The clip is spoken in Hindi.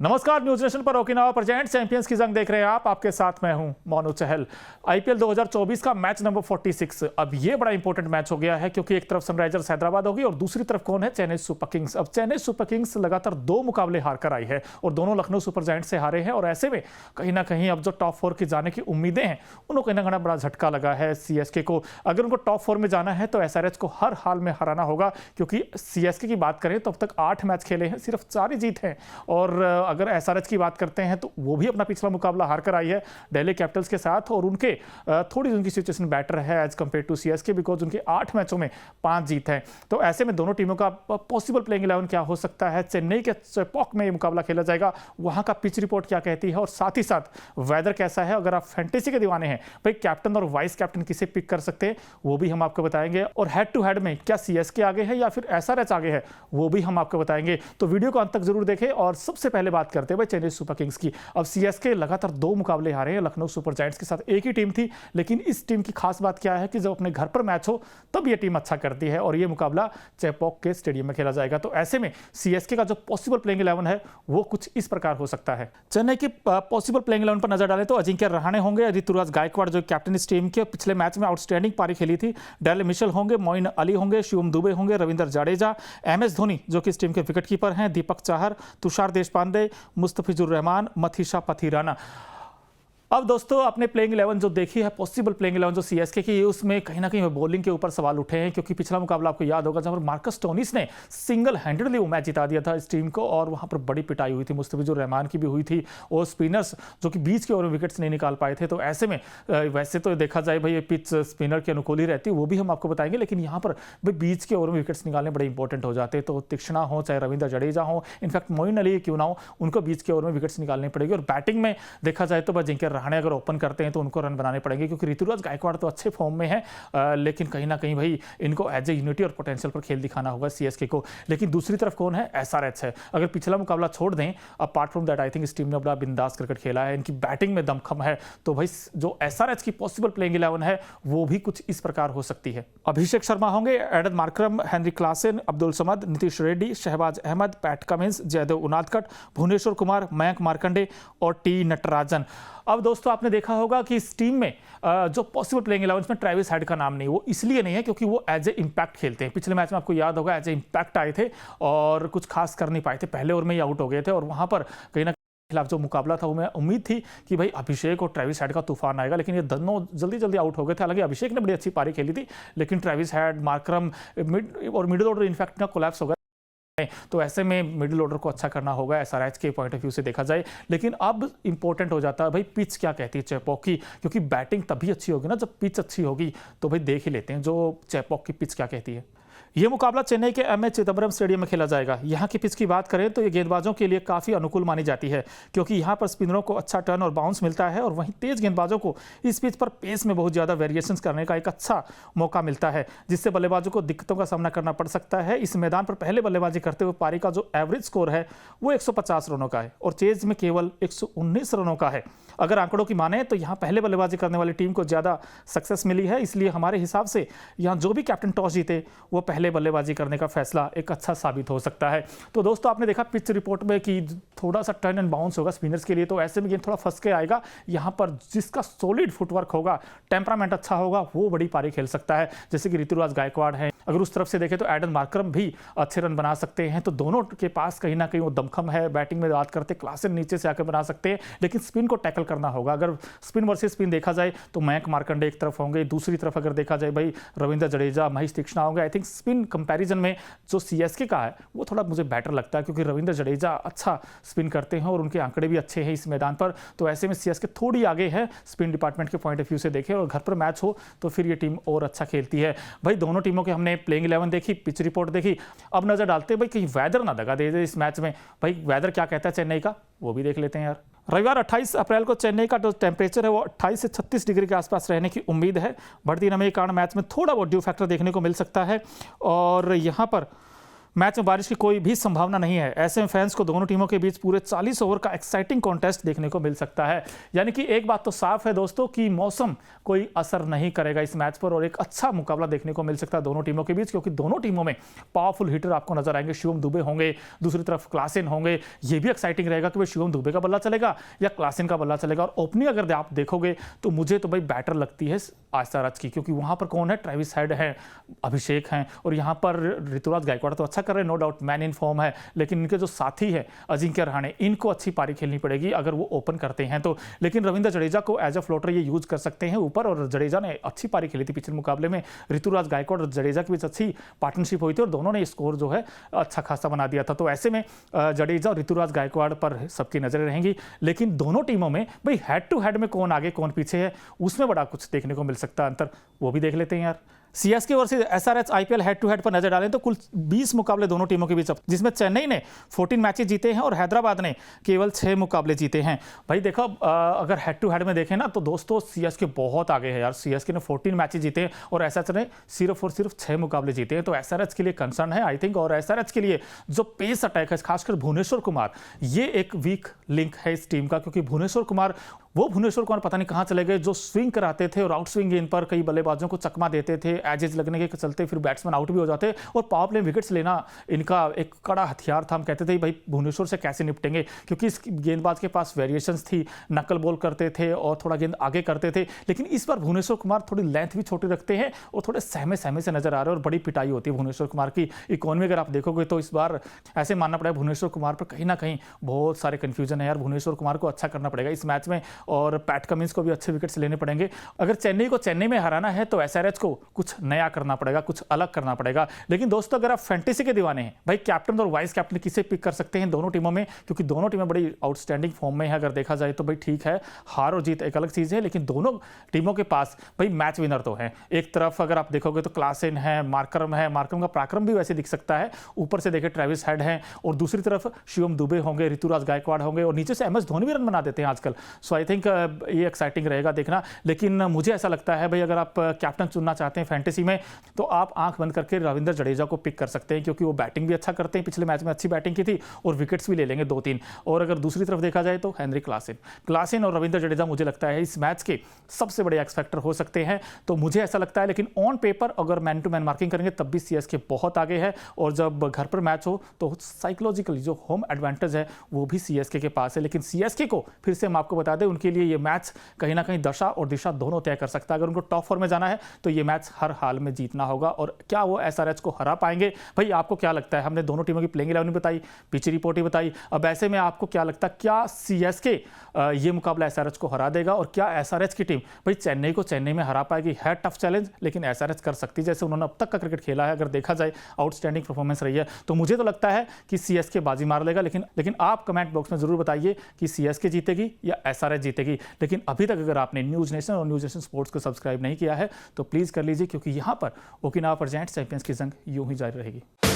नमस्कार, न्यूज नेशन पर ओकिनावा प्रेजेंट चैंपियंस की जंग देख रहे हैं आप। आपके साथ मैं हूं मोनू चहल। आईपीएल 2024 का मैच नंबर 46। अब ये बड़ा इंपॉर्टेंट मैच हो गया है क्योंकि एक तरफ सनराइजर्स हैदराबाद होगी और दूसरी तरफ कौन है? Chennai super Kings. अब चेन्नई सुपर किंग्स लगातार 2 मुकाबले हार कर आई है और दोनों लखनऊ सुपर जायंट्स से हारे हैं और ऐसे में कहीं ना कहीं अब जो टॉप 4 की जाने की उम्मीदें हैं उनको कहीं ना कहीं बड़ा झटका लगा है सीएसके को। अगर उनको टॉप 4 में जाना है तो एसआरएच को हर हाल में हराना होगा क्योंकि सीएसके की बात करें तो अब तक 8 मैच खेले हैं, सिर्फ 4 ही जीत हैं। और अगर एसआरएच की बात करते हैं तो वो भी अपना पिछला मुकाबला हार कर आई है दिल्ली कैपिटल्स के साथ और उनके थोड़ी उनकी सिचुएशन बेटर है as compare to CSK because उनके 8 मैचों में 5 जीत हैं। तो ऐसे में दोनों टीमों का पॉसिबल प्लेइंग 11 क्या हो सकता है? चेन्नई के चेपॉक में ये मुकाबला खेला जाएगा, वहां का पिच रिपोर्ट क्या कहती है और साथ ही साथ वेदर कैसा है। अगर आप फैंटेसी के दीवाने हैं भाई, कैप्टन और वाइस कैप्टन किसे पिक कर सकते हैं वो भी हम आपको बताएंगे। और हेड टू हेड में क्या सीएसके आगे है या फिर एसआरएच आगे है वो भी हम आपको बताएंगे। तो वीडियो को अंत तक जरूर देखें। और सबसे पहले बात करते हैं भाई चेन्नई सुपर किंग्स की। अब सीएसके लगातार 2 मुकाबले हारे हैं लखनऊ सुपर जायंट्स के साथ। एक ही टीम थी लेकिन इस टीम की खास बात क्या है कि जब अपने घर पर मैच हो तब ये टीम अच्छा करती है और ये मुकाबला चेपॉक के स्टेडियम में खेला जाएगा। तो ऐसे में सीएसके का जो पॉसिबल प्लेइंग 11 है वो कुछ इस प्रकार हो सकता है। चेन्नई की पॉसिबल प्लेइंग 11 पर नजर डालें तो अजिंक्य रहाणे होंगे, ऋतुराज गायकवाड़ जो कैप्टन इस टीम के पिछले मैच में आउटस्टैंडिंग पारी खेली थी, डेल मिशेल होंगे, मोइन अली होंगे, शिवम दुबे होंगे, रविंद्र जडेजा, एमएस धोनी जो कि इस टीम के विकेट कीपर हैं, दीपक चाहर, तुषार देशपांडे, मुस्तफिजुर रहमान, मथीशा पथिराना। अब दोस्तों आपने प्लेइंग 11 जो देखी है, पॉसिबल प्लेइंग 11 जो सीएसके की, उसमें कहीं ना कहीं बॉलिंग के ऊपर सवाल उठे हैं क्योंकि पिछला मुकाबला आपको याद होगा जहां पर मार्कस स्टोनिस ने सिंगल हैंडेडली वो मैच जिता दिया था इस टीम को और वहां पर बड़ी पिटाई हुई थी, मुस्तफिजुर रहमान की भी हुई थी और स्पिनर्स जो कि बीच के ओवर में विकेट्स नहीं निकाल पाए थे। तो ऐसे में वैसे तो देखा जाए भाई ये पिच स्पिनर के अनुकूल ही रहती है, वो भी हम आपको बताएंगे, लेकिन यहाँ पर भाई बीच के ओवर में विकेट्स निकालने बड़े इंपॉर्टेंट हो जाते हैं। तो तीक्ष्णा हो चाहे रविंद्र जडेजा हो, इनफैक्ट मोइन अली क्यों ना हो, उनको बीच के ओवर में विकेट्स निकालने पड़ेगी। और बैटिंग में देखा जाए तो अजिंक्य रहाणे अगर ओपन करते हैं तो उनको रन बनाने पड़ेंगे क्योंकि ऋतुराज गायकवाड़ तो अच्छे फॉर्म में है लेकिन कहीं ना कहीं भाई इनको एज ए यूनिटी और पोटेंशियल पर खेल दिखाना होगा सीएसके को। लेकिन दूसरी तरफ कौन है? एसआरएच है। अगर पिछला मुकाबला छोड़ दें, apart from that I think इस टीम ने बड़ा बिंदास क्रिकेट खेला है, इनकी बैटिंग में दमखम है। तो भाई जो एसआरएच की पॉसिबल प्लेइंग 11 है वो भी कुछ इस प्रकार हो सकती है। अभिषेक शर्मा होंगे, Aiden Markram, Heinrich Klaasen, Abdul Samad, Nitish Reddy, Shahbaz Ahmed, Pat Cummins, Jaydev Unadkat, Bhuvneshwar Kumar, Mayank Markande और टी नटराजन। अब दोस्तों आपने देखा होगा कि इस टीम में जो पॉसिबल प्लेइंग 11 में ट्रेविस हेड का नाम नहीं, वो इसलिए नहीं है क्योंकि वो एज ए इंपैक्ट खेलते हैं। पिछले मैच में आपको याद होगा एज ए इंपैक्ट आए थे और कुछ खास कर नहीं पाए थे, पहले ओवर में ही आउट हो गए थे और वहां पर कहीं ना खिलाफ जो मुकाबला था वो मैं उम्मीद थी कि भाई अभिषेक और ट्रेविस हेड का तूफान आएगा, लेकिन ये दोनों जल्दी जल्दी आउट हो गए थे। हालांकि अभिषेक ने बड़ी अच्छी पारी खेली थी लेकिन ट्रेविस हेड, मार्करम और मिडिल ऑर्डर इनफैक्ट का कोलैप्स हो गया। तो ऐसे में मिडिल ऑर्डर को अच्छा करना होगा एसआरएच के पॉइंट ऑफ व्यू से देखा जाए। लेकिन अब इंपॉर्टेंट हो जाता है भाई पिच क्या कहती है चेपॉक की, क्योंकि बैटिंग तभी अच्छी होगी ना जब पिच अच्छी होगी। तो भाई देख ही लेते हैं जो चेपॉक की पिच क्या कहती है। ये मुकाबला चेन्नई के एमए चिदम्बरम स्टेडियम में खेला जाएगा। यहाँ की पिच की बात करें तो ये गेंदबाजों के लिए काफ़ी अनुकूल मानी जाती है क्योंकि यहाँ पर स्पिनरों को अच्छा टर्न और बाउंस मिलता है और वहीं तेज गेंदबाजों को इस पिच पर पेस में बहुत ज़्यादा वेरिएशंस करने का एक अच्छा मौका मिलता है जिससे बल्लेबाजों को दिक्कतों का सामना करना पड़ सकता है। इस मैदान पर पहले बल्लेबाजी करते हुए पारी का जो एवरेज स्कोर है वो 150 रनों का है और चेज में केवल 119 रनों का है। अगर आंकड़ों की माने तो यहाँ पहले बल्लेबाजी करने वाली टीम को ज़्यादा सक्सेस मिली है, इसलिए हमारे हिसाब से यहाँ जो भी कैप्टन टॉस जीते वो पहले बल्लेबाजी करने का फैसला एक अच्छा साबित हो सकता है। तो दोस्तों आपने देखा पिच रिपोर्ट में कि थोड़ा सा टर्न एंड बाउंस होगा स्पिनर्स के लिए, तो ऐसे में गेंद थोड़ा फंस के आएगा। यहाँ पर जिसका सॉलिड फुटवर्क होगा, टेम्परामेंट अच्छा होगा, वो बड़ी पारी खेल सकता है, जैसे कि ऋतुराज गायकवाड़ है। अगर उस तरफ से देखें तो एडन मार्करम भी अच्छे रन बना सकते हैं। तो दोनों के पास कहीं ना कहीं वो दमखम है। बैटिंग में बात करते क्लासेन नीचे से आकर बना सकते हैं लेकिन स्पिन को टैकल करना होगा। अगर स्पिन वर्सेस स्पिन देखा जाए तो मयंक मार्कंडे एक तरफ होंगे, दूसरी तरफ अगर देखा जाए भाई रविंद्र जडेजा, महेश तीक्ष्णा होंगे। आई थिंक स्पिन कंपैरिजन में जो सीएसके का है वो थोड़ा मुझे बेटर लगता है क्योंकि रविंद्र जडेजा अच्छा स्पिन करते हैं और उनके आंकड़े भी अच्छे हैं इस मैदान पर। तो ऐसे में सीएसके थोड़ी आगे है स्पिन डिपार्टमेंट के पॉइंट ऑफ व्यू से देखें और घर पर मैच हो तो फिर ये टीम और अच्छा खेलती है। भाई दोनों टीमों के हमने प्लेइंग 11 देखी, पिच रिपोर्ट देखी। अब नजर डालते हैं भाई कहीं वेदर ना दगा दे इस मैच में। भाई वेदर क्या कहता है चेन्नई का वो भी देख लेते हैं यार। रविवार 28 अप्रैल को चेन्नई का जो टेम्परेचर है वो 28 से 36 डिग्री के आसपास रहने की उम्मीद है। बढ़ती नमी के कारण मैच में थोड़ा बहुत ड्यू फैक्टर देखने को मिल सकता है और यहाँ पर मैच में बारिश की कोई भी संभावना नहीं है। ऐसे में फैंस को दोनों टीमों के बीच पूरे 40 ओवर का एक्साइटिंग कॉन्टेस्ट देखने को मिल सकता है। यानी कि एक बात तो साफ है दोस्तों कि मौसम कोई असर नहीं करेगा इस मैच पर और एक अच्छा मुकाबला देखने को मिल सकता है दोनों टीमों के बीच, क्योंकि दोनों टीमों में पावरफुल हिटर आपको नजर आएंगे। शिवम दुबे होंगे, दूसरी तरफ क्लासेन होंगे। ये भी एक्साइटिंग रहेगा कि भाई शिवम दुबे का बल्ला चलेगा या क्लासेन का बल्ला चलेगा। और ओपनिंग अगर आप देखोगे तो मुझे तो भाई बैटर लगती है एसआरएच की, क्योंकि वहां पर कौन है, ट्रेविस हेड है, अभिषेक हैं और यहाँ पर ऋतुराज गायकवाड़ तो अच्छा कर रहे हैं, no doubt man in form है, लेकिन इनके जो साथी है अजिंक्य रहाणे, इनको अच्छी पारी खेलनी पड़ेगी अगर वो ओपन करते हैं तो। लेकिन रविंद्र जडेजा को एज अ फ्लोटर ये यूज कर सकते हैं ऊपर, और जडेजा ने अच्छी पारी खेली थी पिछले मुकाबले में। ऋतुराज गायकवाड़ और जडेजा के बीच अच्छी पार्टनरशिप हुई थी और दोनों ने स्कोर जो है अच्छा खासा बना दिया था। तो ऐसे में जडेजा और ऋतुराज गायकवाड़ पर सबकी नजरें रहेंगी। लेकिन दोनों टीमों में भाई हेड टू हेड में कौन आगे कौन पीछे है, उसमें बड़ा कुछ देखने को मिल सकता है अंतर, वो भी देख लेते हैं यार। CSK versus SRH IPL head to head पर नजर डालें तो कुल 20 मुकाबले दोनों टीमों के बीच, जिसमें चेन्नई ने 14 मैचेस जीते हैं और हैदराबाद ने केवल 6 मुकाबले जीते हैं। भाई देखो अगर हेड टू हेड में देखें ना तो दोस्तों सीएसके बहुत आगे है यार। सीएसके ने 14 मैचेस जीते हैं और एसआरएच ने सिर्फ 6 मुकाबले जीते हैं। तो एसआरएच के लिए कंसर्न है आई थिंक, और एसआरएच के लिए जो पेस अटैक है खासकर भुवनेश्वर कुमार, ये एक वीक लिंक है इस टीम का, क्योंकि भुवनेश्वर कुमार पता नहीं कहां चले गए, जो स्विंग कराते थे और आउट स्विंग गेंद पर कई बल्लेबाजों को चकमा देते थे, एजेस लगने के चलते फिर बैट्समैन आउट भी हो जाते और पावर प्ले विकेट्स लेना इनका एक कड़ा हथियार था। हम कहते थे भाई भुवनेश्वर से कैसे निपटेंगे, क्योंकि इस गेंदबाज के पास वेरिएशंस थी, नकल बॉल करते थे और थोड़ा गेंद आगे करते थे। लेकिन इस बार भुवनेश्वर कुमार थोड़ी लेंथ भी छोटी रखते हैं और थोड़े सहमे से नजर आ रहे हैं और बड़ी पिटाई होती है भुवनेश्वर कुमार की। इकोनॉमी अगर आप देखोगे तो इस बार ऐसे मानना पड़ेगा भुवनेश्वर कुमार पर कहीं ना कहीं बहुत सारे कंफ्यूजन है यार। भुवनेश्वर कुमार को अच्छा करना पड़ेगा इस मैच में और पैट कमिंस को भी अच्छे विकेट्स लेने पड़ेंगे। अगर चेन्नई को चेन्नई में हराना है तो एसआरएच को कुछ नया करना पड़ेगा, कुछ अलग करना पड़ेगा। लेकिन दोस्तों अगर आप फैंटेसी के दीवाने हैं, भाई कैप्टन और वाइस कैप्टन किसे पिक कर सकते हैं दोनों टीमों में, क्योंकि दोनों टीमें बड़ी आउटस्टैंडिंग फॉर्म में है। अगर देखा जाए तो भाई ठीक है, हार और जीत एक अलग चीज है, लेकिन दोनों टीमों के पास भाई मैच विनर तो है। एक तरफ अगर आप देखोगे तो क्लासेन है, मार्करम का पराक्रम भी वैसे दिख सकता है, ऊपर से देखे ट्रेविस हेड है, और दूसरी तरफ शिवम दुबे होंगे, ऋतुराज गायकवाड़ होंगे, और नीचे से एमएस धोनी भी रन बना देते हैं आजकल। सो आई थिंक ये एक्साइटिंग रहेगा देखना। लेकिन मुझे ऐसा लगता है भाई अगर आप कैप्टन चुनना चाहते हैं फैंटेसी में तो आप आंख बंद करके रविंद्र जडेजा को पिक कर सकते हैं, क्योंकि वो बैटिंग भी अच्छा करते हैं, पिछले मैच में अच्छी बैटिंग की थी और विकेट्स भी ले लेंगे 2-3। और अगर दूसरी तरफ देखा जाए तो हेनरी क्लासेन और रविंद्र जडेजा मुझे लगता है इस मैच के सबसे बड़े एक्स फैक्टर हो सकते हैं। तो मुझे ऐसा लगता है, लेकिन ऑन पेपर अगर मैन टू मैन मार्किंग करेंगे तब भी सीएसके बहुत आगे है, और जब घर पर मैच हो तो साइकोलॉजिकली जो होम एडवांटेज है वो भी सीएसके के पास है। लेकिन सीएसके को फिर से हम आपको बता दें, उनके लिए ये मैच कहीं ना कहीं दशा और दिशा दोनों तय कर सकता है। अगर उनको टॉप 4 में जाना है तो ये मैच हर हाल में जीतना होगा। और क्या वो एसआरएच को हरा पाएंगे? भाई आपको क्या लगता है? हमने दोनों टीमों की प्लेइंग 11 बताई, पिच रिपोर्ट ही बताई। अब ऐसे में आपको क्या लगता है, क्या सीएसके ये मुकाबला एसआरएच को हरा देगा, और क्या एसआरएच की टीम भाई चेन्नई को चेन्नई में हरा पाएगी? है टफ चैलेंज, लेकिन एसआरएच कर सकती है, जैसे उन्होंने अब तक का क्रिकेट खेला है। अगर देखा जाए आउटस्टैंडिंग परफॉर्मेंस रही है, तो मुझे तो लगता है कि सीएसके बाजी मार लेगा। लेकिन आप कमेंट बॉक्स में जरूर बताइए कि सीएसके जीतेगी या एसआरएच जीतेगी। लेकिन अभी तक अगर आपने न्यूज नेशन और न्यूज नेशन स्पोर्ट्स को सब्सक्राइब नहीं किया है तो प्लीज कर लीजिए, क्योंकि यहां पर ओकिनावा प्रेजेंट्स चैंपियंस की जंग यूं ही जारी रहेगी।